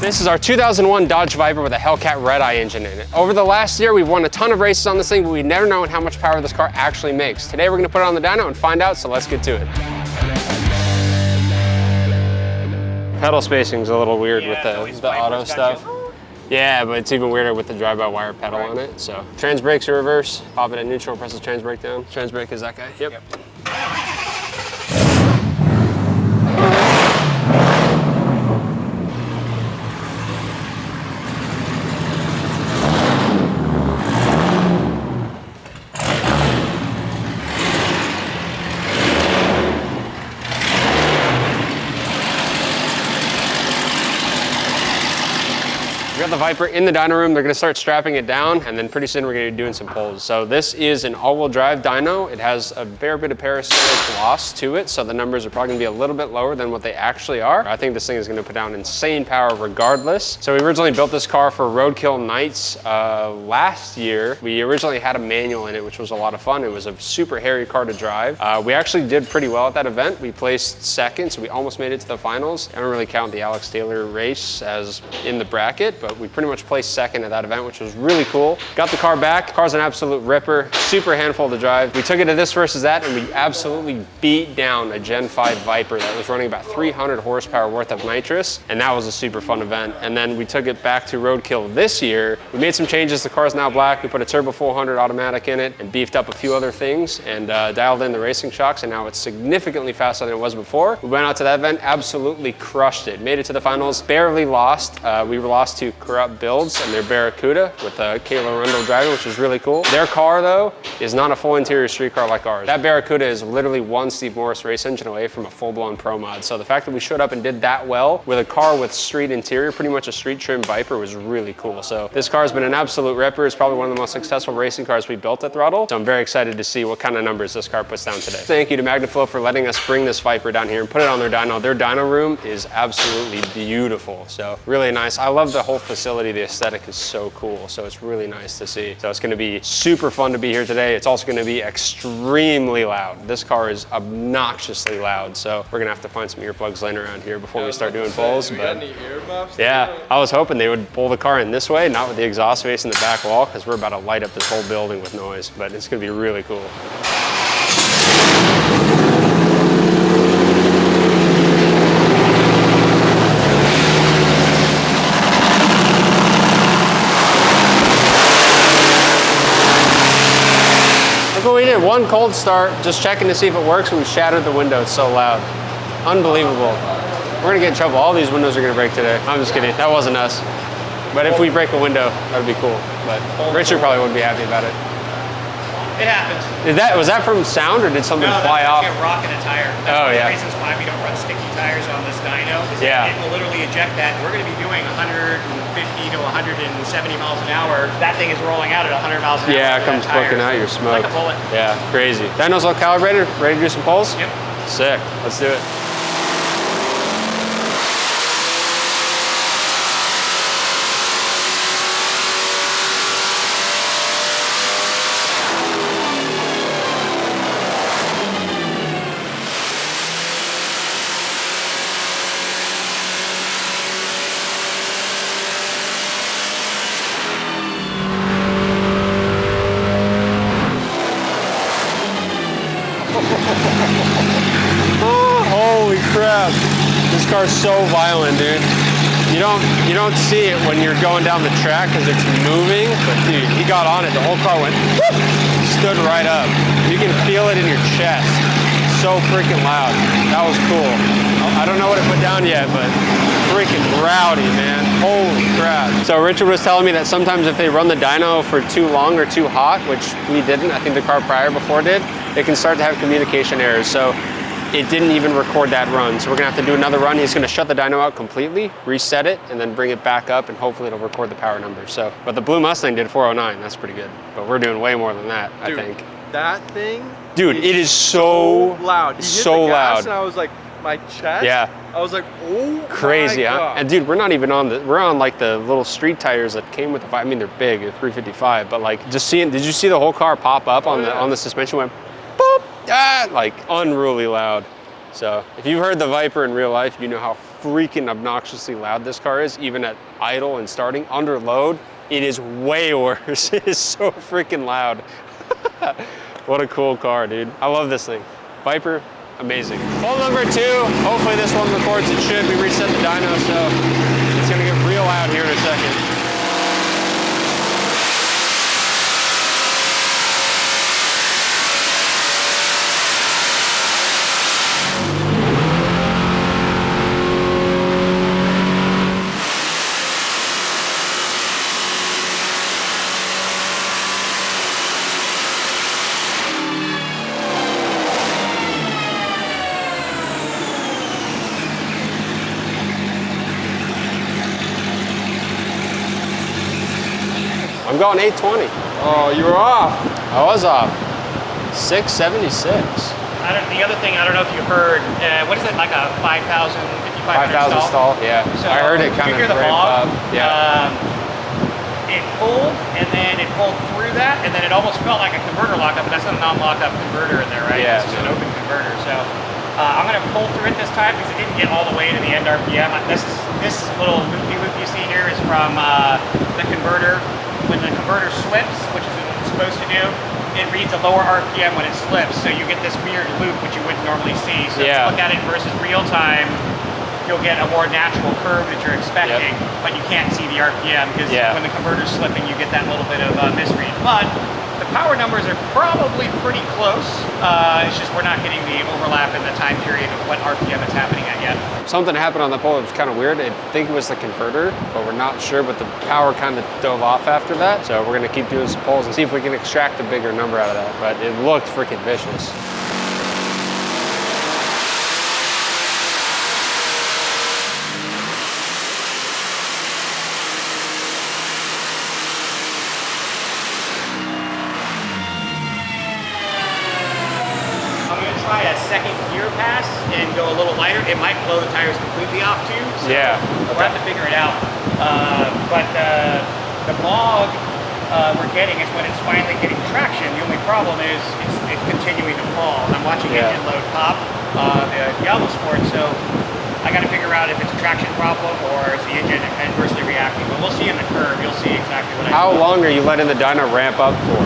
This is our 2001 Dodge Viper with a Hellcat red-eye engine in it. Over the last year, we've won a ton of races on this thing, but we've never known how much power this car actually makes. Today, we're gonna put it on the dyno and find out, so let's get to it. Pedal spacing's a little weird with the auto stuff. Yeah, but it's even weirder with the drive-by-wire pedal on it. So, trans brake's reverse. Pop it at neutral, press the trans brake down. Trans brake is that guy. Yep. We got the Viper in the dyno room. They're gonna start strapping it down, and then pretty soon we're gonna be doing some pulls. So this is an all-wheel drive dyno. It has a fair bit of parasitic loss to it, so the numbers are probably gonna be a little bit lower than what they actually are. I think this thing is gonna put down insane power regardless. So we originally built this car for roadkill nights last year. We originally had a manual in it, which was a lot of fun. It was a super hairy car to drive. We actually did pretty well at that event. We placed second, so we almost made it to the finals. I don't really count the Alex Taylor race as in the bracket, but we pretty much placed second at that event, which was really cool. Got the car back. Car's an absolute ripper, super handful to drive. We took it to this versus that, and we absolutely beat down a Gen 5 Viper that was running about 300 horsepower worth of nitrous, and that was a super fun event. And then we took it back to roadkill this year. We made some changes. The car's now black. We put a turbo 400 automatic in it and beefed up a few other things and dialed in the racing shocks, and now it's significantly faster than it was before. We went out to that event, absolutely crushed it. Made it to the finals, barely lost. We were lost to Corrupt Builds and their Barracuda with Kayla Rundle driving, which was really cool. Their car, though, is not a full interior street car like ours. That Barracuda is literally one Steve Morris race engine away from a full-blown pro mod. So the fact that we showed up and did that well with a car with street interior, pretty much a street trim Viper, was really cool. So this car has been an absolute ripper. It's probably one of the most successful racing cars we built at Throttle. So I'm very excited to see what kind of numbers this car puts down today. Thank you to Magnaflow for letting us bring this Viper down here and put it on their dyno. Their dyno room is absolutely beautiful. So really nice. I love the whole facility. The aesthetic is so cool. So it's really nice to see. So it's going to be super fun to be here today. It's also going to be extremely loud. This car is obnoxiously loud. So we're going to have to find some earplugs laying around here before we start doing pulls. But yeah, I was hoping they would pull the car in this way, not with the exhaust face in the back wall, because we're about to light up this whole building with noise. But it's going to be really cool. We did one cold start, just checking to see if it works, and we shattered the window. It's so loud. Unbelievable. We're gonna get in trouble. All these windows are gonna break today. I'm just kidding. That wasn't us. But if we break a window, that'd be cool. But Richard probably wouldn't be happy about it. It happens. Was that from sound, or did something fly off? No, rock in a tire. That's one of the reasons why we don't run sticky tires on this dyno. Yeah. It will literally eject that. We're going to be doing 150 to 170 miles an hour. That thing is rolling out at 100 miles an hour. Yeah, it comes booking out your smoke. Like a bullet. Yeah, crazy. Dyno's all calibrated. Ready to do some pulls? Yep. Sick. Let's do it. Oh, holy crap. This car's so violent, dude. You don't see it when you're going down the track because it's moving, but dude, he got on it. The whole car went whoop, stood right up. You can feel it in your chest. So freaking loud. That was cool. I don't know what it put down yet, but freaking rowdy, man. Holy crap. So Richard was telling me that sometimes if they run the dyno for too long or too hot, which we didn't, I think the car prior before did, it can start to have communication errors. So it didn't even record that run. So we're gonna have to do another run. He's gonna shut the dyno out completely, reset it, and then bring it back up, and hopefully it'll record the power numbers. So, but the Blue Mustang did 409, that's pretty good. But we're doing way more than that, dude, I think. That thing, dude, it is so loud. It's so loud. And I was like, my chest. Yeah. I was like, oh, crazy, huh? And dude, we're not even on we're on like the little street tires that came with the, I mean, they're big, they're 355, but like just seeing, did you see the whole car pop up on the suspension? Went boop, like unruly loud. So if you've heard the Viper in real life, you know how freaking obnoxiously loud this car is, even at idle and starting. Under load, it is way worse. It is so freaking loud. What a cool car, dude. I love this thing. Viper, amazing. Pull number 2, hopefully this one records. It should. We reset the dyno, so it's gonna get real loud here in a second. I'm going 820. Oh, you were off. I was off. 676. The other thing, I don't know if you heard, what is it, like a 5,000, 5,000 stall, yeah. So I heard it kind of ramp up. Yeah. It pulled, and then it pulled through that, and then it almost felt like a converter lockup, but that's not a non-lockup converter in there, right? Yeah. This is an open converter. So I'm going to pull through it this time because it didn't get all the way to the end RPM. This little loop you see here is from the converter. When the converter slips, which is what it's supposed to do, it reads a lower RPM when it slips, so you get this weird loop which you wouldn't normally see. So if you look at it versus real time, you'll get a more natural curve that you're expecting, but you can't see the RPM because when the converter's slipping, you get that little bit of misread. But the power numbers are probably pretty close. It's just we're not getting the overlap in the time period of what RPM it's happening at yet. Something happened on the pole. It was kind of weird. I think it was the converter, but we're not sure. But the power kind of dove off after that. So we're going to keep doing some polls and see if we can extract a bigger number out of that. But it looked freaking vicious. Try a second gear pass and go a little lighter. It might blow the tires completely off too. So we'll have to figure it out. But the log we're getting is when it's finally getting traction. The only problem is it's continuing to fall. I'm watching engine load pop the Diablo Sport, so I got to figure out if it's a traction problem or is the engine adversely reacting. But we'll see in the curve. You'll see exactly what I How long are you letting the dyno ramp up for?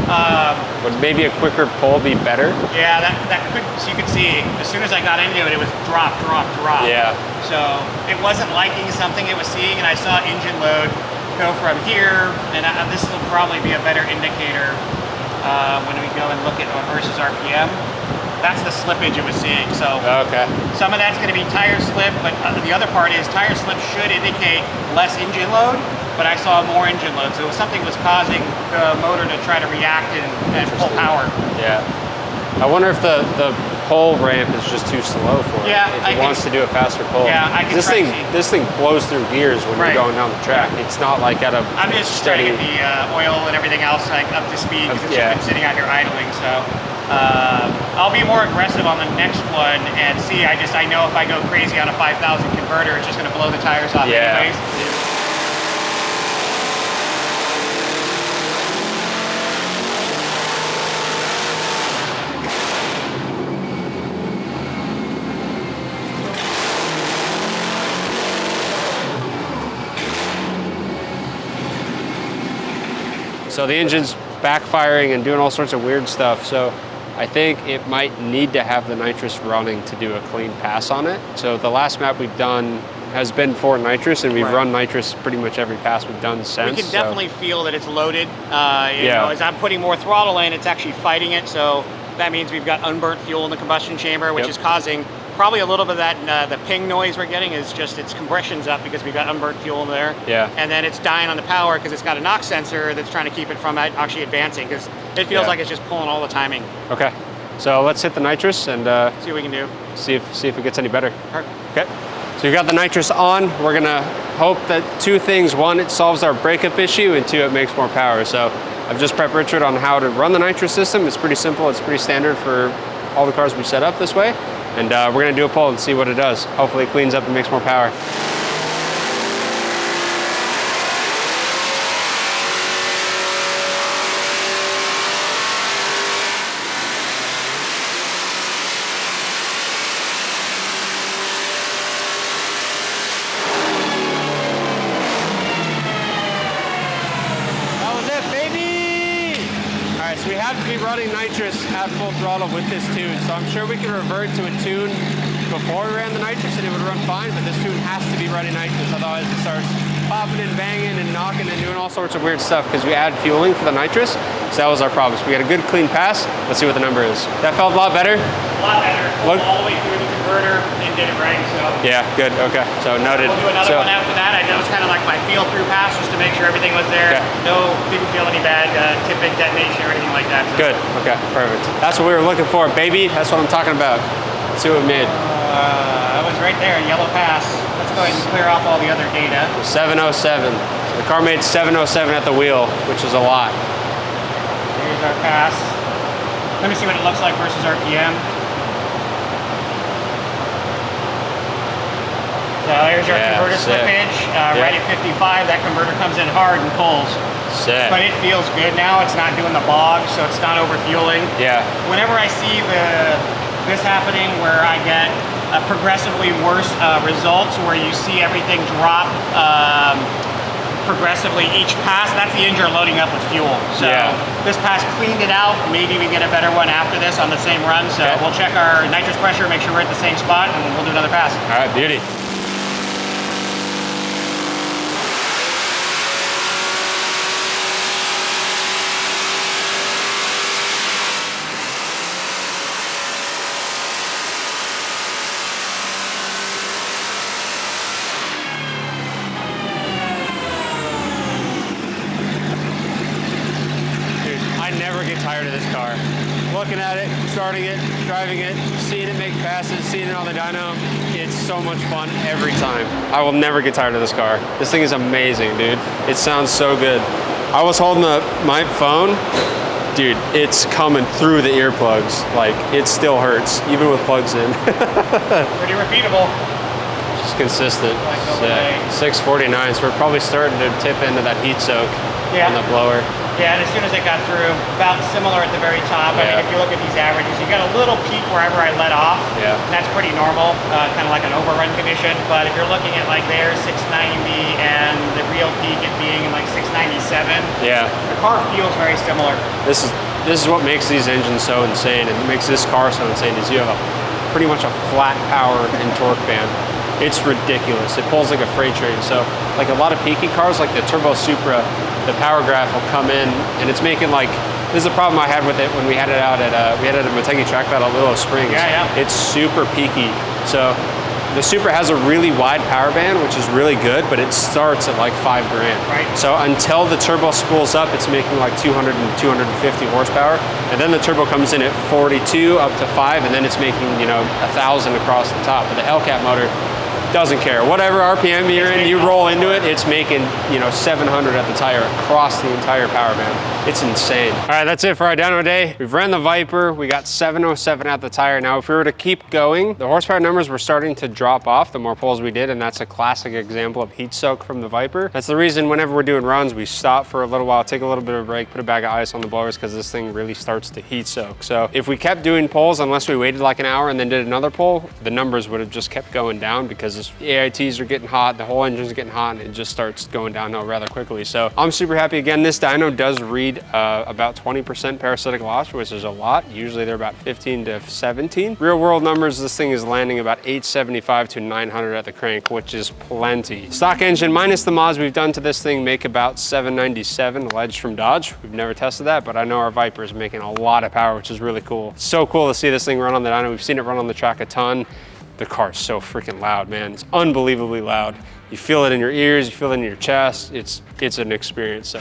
Would maybe a quicker pull be better? Yeah, that could, so you could see, as soon as I got into it, it was drop, drop, drop. Yeah. So it wasn't liking something it was seeing, and I saw engine load go from here, and this will probably be a better indicator when we go and look at versus RPM. That's the slippage it was seeing. So some of that's going to be tire slip, but the other part is tire slip should indicate less engine load, but I saw more engine load. So something was causing the motor to try to react and pull power. Yeah. I wonder if the pull ramp is just too slow for it. Yeah, if it wants to do a faster pull. Yeah, I can this thing blows through gears when you're going down the track. It's not like at a I'm just trying to get the oil and everything else like up to speed because it's just been sitting out here idling. So I'll be more aggressive on the next one and see. I know if I go crazy on a 5,000 converter, it's just going to blow the tires off anyways. So the engine's backfiring and doing all sorts of weird stuff. So I think it might need to have the nitrous running to do a clean pass on it. So the last map we've done has been for nitrous, and we've run nitrous pretty much every pass we've done since. We can definitely feel that it's loaded. You know, as I'm putting more throttle in, it's actually fighting it. So that means we've got unburnt fuel in the combustion chamber, which is causing probably a little bit of that, the ping noise we're getting is just its compression's up because we've got unburnt fuel in there. Yeah. And then it's dying on the power because it's got a knock sensor that's trying to keep it from actually advancing because it feels like it's just pulling all the timing. Okay. So let's hit the nitrous and see what we can do. See if it gets any better. Okay. So you got the nitrous on. We're gonna hope that two things. One, it solves our breakup issue, and two, it makes more power. So I've just prepped Richard on how to run the nitrous system. It's pretty simple. It's pretty standard for all the cars we set up this way. And we're gonna do a pull and see what it does. Hopefully it cleans up and makes more power. so we have to be running nitrous at full throttle with this tune. So I'm sure we can revert to a tune before we ran the nitrous and it would run fine, but this tune has to be running nitrous, otherwise it starts popping and banging and knocking and doing all sorts of weird stuff because we add fueling for the nitrous. So that was our problem. So we got a good clean pass. Let's see what the number is. That felt a lot better? A lot better. Pulled all the way through the converter and did it right, so. Yeah, good, okay. So noted. We'll do another one after that. I know it's kind of like my feel through pass just to make sure everything was there. Okay. No, didn't feel any bad tipping, detonation, or anything like that. So. Good, okay, perfect. That's what we were looking for, baby. That's what I'm talking about. Let's see what we made. I was right there, yellow pass. Let's go ahead and clear off all the other data. 707. The car made 707 at the wheel, which is a lot. Here's our pass. Let me see what it looks like versus RPM. So here's your converter slippage. Right at 55, that converter comes in hard and pulls. Sick. But it feels good now. It's not doing the bog, so it's not overfueling. Yeah. Whenever I see this happening where I get progressively worse results, where you see everything drop progressively each pass, that's the engine loading up with fuel. So this pass cleaned it out. Maybe we get a better one after this on the same run. So we'll check our nitrous pressure, make sure we're at the same spot, and we'll do another pass. All right, beauty. Tired of this car. Looking at it, starting it, driving it, seeing it make passes, seeing it on the dyno, it's so much fun every time. I will never get tired of this car. This thing is amazing, dude. It sounds so good. I was holding my phone, dude, it's coming through the earplugs. Like, it still hurts, even with plugs in. Pretty repeatable. Just consistent. Yeah. 649, so we're probably starting to tip into that heat soak on the blower. Yeah, and as soon as it got through, about similar at the very top. I mean, if you look at these averages, you got a little peak wherever I let off. Yeah. And that's pretty normal, kind of like an overrun condition. But if you're looking at like there, 690, and the real peak it being in like 697. Yeah. The car feels very similar. This is what makes these engines so insane, and makes this car so insane, is you have pretty much a flat power and torque band. It's ridiculous. It pulls like a freight train. So like a lot of peaky cars, like the Turbo Supra, the power graph will come in and it's making like, this is a problem I had with it when we had it out at, we had it at Motegi Track Battle at Willow Springs. Yeah. It's super peaky. So the Supra has a really wide power band, which is really good, but it starts at like $5 grand. Right. So until the turbo spools up, it's making like 200 and 250 horsepower. And then the turbo comes in at 42 up to 5, and then it's making, you know, 1,000 across the top. But the Hellcat motor doesn't care. Whatever RPM you're in, you roll into it, it's making, you know, 700 at the tire across the entire power band. It's insane. All right, that's it for our dyno day. We've ran the Viper. We got 707 at the tire. Now, if we were to keep going, the horsepower numbers were starting to drop off the more pulls we did, and that's a classic example of heat soak from the Viper. That's the reason whenever we're doing runs, we stop for a little while, take a little bit of a break, put a bag of ice on the blowers, because this thing really starts to heat soak. So if we kept doing pulls, unless we waited like an hour and then did another pull, the numbers would have just kept going down because the AITs are getting hot, the whole engine's getting hot, and it just starts going downhill rather quickly. So I'm super happy. Again, this dyno does read about 20% parasitic loss, which is a lot. Usually they're about 15 to 17. Real world numbers, this thing is landing about 875 to 900 at the crank, which is plenty. Stock engine minus the mods we've done to this thing make about 797 alleged from Dodge. We've never tested that, but I know our Viper is making a lot of power, which is really cool. It's so cool to see this thing run on the dyno. We've seen it run on the track a ton. The car's so freaking loud, man. It's unbelievably loud. You feel it in your ears, you feel it in your chest. It's an experience. So.